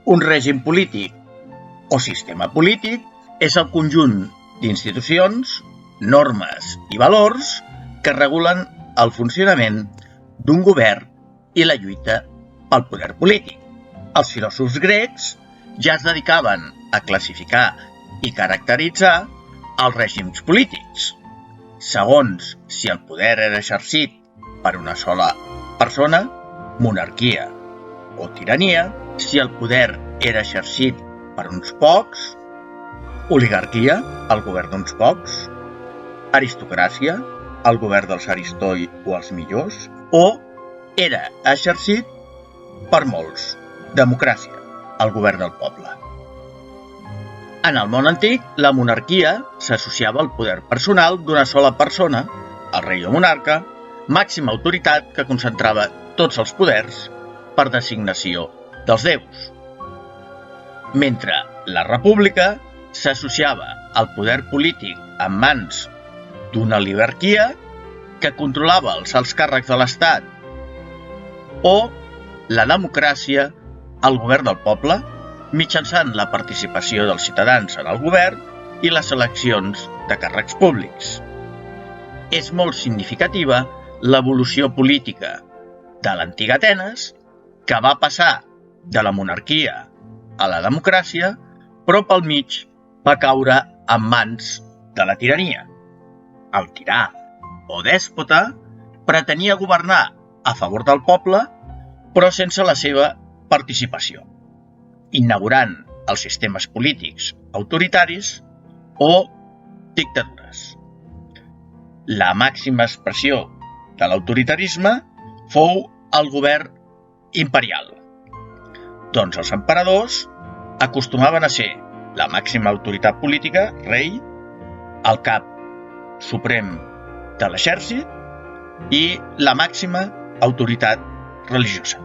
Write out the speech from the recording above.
Un règim polític o sistema polític és el conjunt d'institucions, normes i valors que regulen el funcionament d'un govern i la lluita pel poder polític. Els filòsofs grecs ja es dedicaven a classificar i caracteritzar els règims polítics, segons si el poder era exercit per una sola persona, monarquia o tirania, si el poder era exercit per uns pocs, oligarquia, el govern d'uns pocs, aristocràcia, el govern dels aristoi o els millors, o era exercit per molts, democràcia, el govern del poble. En el món antic, la monarquia s'associava al poder personal d'una sola persona, el rei o monarca, màxima autoritat que concentrava tots els poders per designació dels déus. Mentre la república s'associava al poder polític en mans d'una oligarquia que controlava els alts càrrecs de l'Estat, o la democràcia, el govern del poble, mitjançant la participació dels ciutadans en el govern i les eleccions de càrrecs públics. És molt significativa l'evolució política de l'antiga Atenes, que va passar de la monarquia a la democràcia, però pel mig va caure en mans de la tirania. El tirà o dèspota pretenia governar a favor del poble, però sense la seva participació, inaugurant els sistemes polítics autoritaris o dictadures. La màxima expressió de l'autoritarisme fou el govern imperial. Doncs els emperadors acostumaven a ser la màxima autoritat política, rei, el cap suprem de l'exèrcit i la màxima autoritat religiosa.